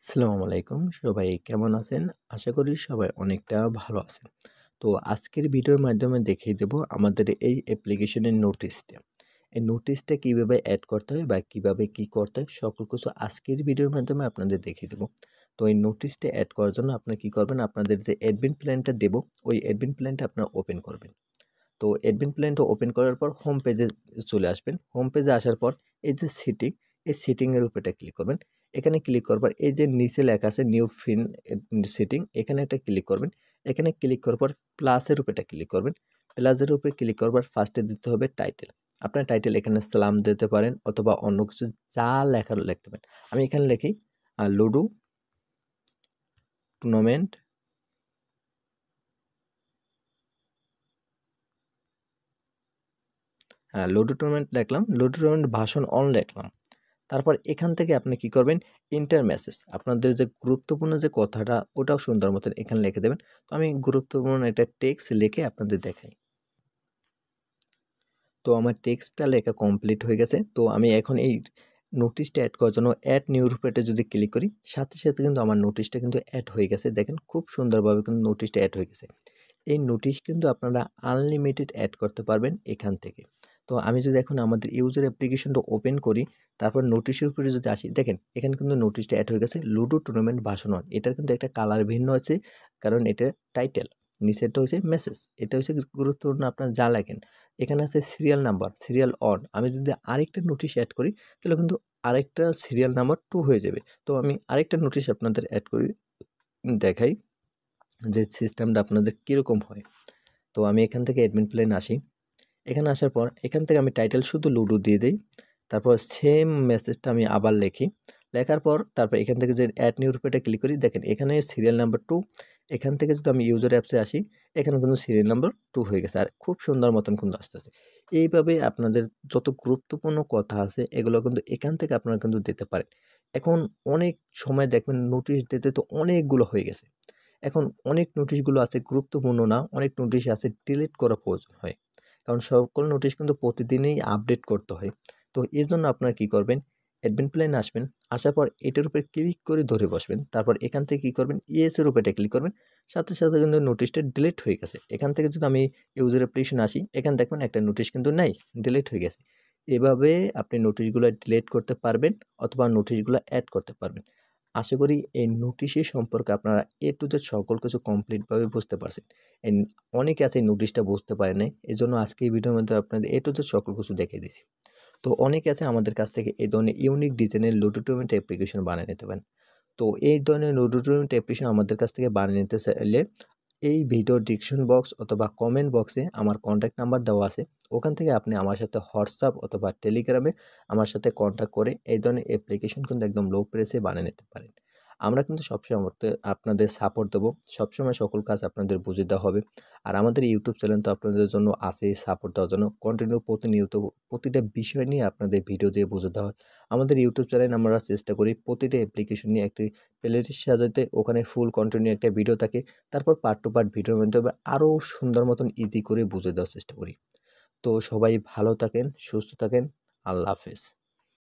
আসসালামু আলাইকুম, সবাই কেমন আছেন? আশা করি সবাই অনেকটা ভালো আছেন। তো আজকের ভিডিওর মাধ্যমে দেখিয়ে দেব আমাদের এই অ্যাপ্লিকেশনের নোটিশটা। এই নোটিশটা কিভাবে অ্যাড করতে হয় বা কিভাবে কি করতে হয় সকল কিছু আজকের ভিডিওর মাধ্যমে আপনাদের দেখিয়ে দেব। তো এই নোটিশটা অ্যাড করার জন্য আপনারা কি করবেন, আপনাদের যে অ্যাডমিন প্ল্যানটা দেব ওই অ্যাডমিন প্ল্যানটা আপনারা ওপেন করবেন। তো অ্যাডমিন প্ল্যানটা ওপেন করার পর হোম পেজে চলে আসবেন। হোম পেজে আসার পর এই যে সেটিং, এই সেটিংয়ের উপর এটা ক্লিক করবেন। এখানে ক্লিক করবার এই যে নিচে লেখা আছে নিউ ফিন সেটিং, এখানে একটা ক্লিক করবেন। এখানে ক্লিক করার পর প্লাসের উপর এটা ক্লিক করবেন। প্লাসের উপরে ক্লিক করবার ফার্স্টে দিতে হবে টাইটেল। আপনার টাইটেল এখানে সালাম দিতে পারেন অথবা অন্য কিছু যা লেখার লিখতে পারেন। আমি এখানে লিখি লুডো টুর্নামেন্ট লুডো টুর্নামেন্ট লিখলাম, লুডো টুর্নামেন্ট ভার্সন 1 লিখলাম। তারপর এখান থেকে আপনি কি করবেন, ইন্টার মেসেজ আপনাদের যে গুরুত্বপূর্ণ যে কথাটা ওটাও সুন্দর মতন এখানে লিখে দেবেন। তো আমি গুরুত্বপূর্ণ একটা টেক্সট লিখে আপনাদের দেখাই। তো আমার টেক্সটটা লেখা কমপ্লিট হয়ে গেছে। তো আমি এখন এই নোটিশটা অ্যাড করার জন্য অ্যাড নিউ রূপেতে যদি ক্লিক করি, সাথে সাথে কিন্তু আমার নোটিশটা কিন্তু অ্যাড হয়ে গেছে। দেখেন খুব সুন্দরভাবে কিন্তু নোটিশটা অ্যাড হয়ে গেছে। এই নোটিশ কিন্তু আপনারা আনলিমিটেড অ্যাড করতে পারবেন এখান থেকে। তো আমি যদি এখন আমাদের ইউজার অ্যাপ্লিকেশনটা ওপেন করি, তারপর নোটিশের উপরে যদি আসি, দেখেন এখানে কিন্তু নোটিশটা অ্যাড হয়ে গেছে লুডো টুর্নামেন্ট ভার্সন 1। এটার কিন্তু একটা কালার ভিন্ন আছে, কারণ এটা টাইটেল, নিচেরটা হচ্ছে মেসেজ, এটা হচ্ছে গুরুত্বপূর্ণ আপনার যা লেখেন। এখানে আছে সিরিয়াল নাম্বার, সিরিয়াল অন। আমি যদি আরেকটা নোটিশ অ্যাড করি তাহলে কিন্তু আরেকটা সিরিয়াল নাম্বার 2 হয়ে যাবে। তো আমি আরেকটা নোটিশ আপনাদের অ্যাড করি, দেখাই যে সিস্টেমটা আপনাদের কীরকম হয়। তো আমি এখান থেকে অ্যাডমিন প্লেন আসি। এখানে আসার পর এখান থেকে আমি টাইটেল শুধু লুডো দিয়ে দিই। তারপর সেম মেসেজটা আমি আবার লিখি। লেখার পর তারপর এখান থেকে যে অ্যাড নিউ রূপেটা ক্লিক করি, দেখেন এখানে সিরিয়াল নাম্বার 2। এখান থেকে যদি আমি ইউজার অ্যাপসে আসি, এখানে কিন্তু সিরিয়াল নাম্বার 2 হয়ে গেছে আর খুব সুন্দর মতন কিন্তু আসতেছে। এইভাবে আপনাদের যত গুরুত্বপূর্ণ কথা আছে এগুলো কিন্তু এখান থেকে আপনারা কিন্তু দিতে পারেন। এখন অনেক সময় দেখবেন নোটিশ দিতে তো অনেকগুলো হয়ে গেছে। এখন অনেক নোটিশগুলো আছে গুরুত্বপূর্ণ না, অনেক নোটিশ আছে ডিলিট করা প্রয়োজন হয়। কারণ সকল নোটিশ কিন্তু প্রতিদিনই আপডেট করতে হয়। তো এজন্য আপনারা কি করবেন, অ্যাডমিন প্লেনে আসবেন, আসার পর এটার উপরে ক্লিক করে ধরে বসবেন। তারপর এখান থেকে কি করবেন, ইয়েস এর উপরে ক্লিক করবেন। সাথে সাথে কিন্তু নোটিশটা ডিলিট হয়ে গেছে। এখান থেকে যদি আমি ইউজার অ্যাপ্লিকেশন আসি, এখানে দেখবেন একটা নোটিশ কিন্তু নাই, ডিলিট হয়ে গেছে। এভাবে আপনি নোটিশগুলো ডিলিট করতে পারবেন অথবা নোটিশগুলো অ্যাড করতে পারবেন। আশা করি এই নোটিশের সম্পর্কে আপনারা এ টু জেড সকল কিছু কমপ্লিটভাবে বুঝতে পারছেন। অনেকে আছে এই নোটিশটা বুঝতে পারে নাই, এজন্য আজকে এই ভিডিওর মধ্যে আপনাদের এ টু জেড সকল কিছু দেখিয়ে দিছি। তো অনেকে আছে আমাদের কাছ থেকে এই ধরনের ইউনিক ডিজাইনের লুডো টুর্নামেন্ট অ্যাপ্লিকেশন বানিয়ে নিতে পারেন। তো এই ধরনের লুডো টুর্নামেন্ট অ্যাপ্লিকেশন আমাদের কাছ থেকে বানিয়ে নিতে চাইলে এই ভিডিও ডিসক্রিপশন বক্স অথবা কমেন্ট বক্সে আমার কন্ট্যাক্ট নাম্বার দেওয়া আছে। ওখান থেকে আপনি আমার সাথে হোয়াটসঅ্যাপ অথবা টেলিগ্রামে আমার সাথে কন্ট্যাক্ট করে এই ধরনের অ্যাপ্লিকেশন কিন্তু একদম লো প্রাইসে বানিয়ে নিতে পারেন। আমরা কিন্তু সবসময় আপনাদের সাপোর্ট দেবো, সবসময় সকল কাজ আপনাদের বুঝে দেওয়া হবে। আর আমাদের ইউটিউব চ্যানেল তো আপনাদের জন্য আছেই সাপোর্ট দেওয়ার জন্য। কন্টিনিউ প্রতিনিয়ত প্রতিটা বিষয় নিয়ে আপনাদের ভিডিও দিয়ে বুঝে দেওয়া হয়। আমাদের ইউটিউব চ্যানেলে আমরা চেষ্টা করি প্রতিটা অ্যাপ্লিকেশন নিয়ে একটি প্লেলিস্ট সাজাতে, ওখানে ফুল কন্টিনিউ একটা ভিডিও থাকে। তারপর পার্ট টু পার্ট ভিডিওর মাধ্যমে আরও সুন্দর মতন ইজি করে বুঝে দেওয়ার চেষ্টা করি। তো সবাই ভালো থাকেন, সুস্থ থাকেন। আল্লাহ হাফেজ।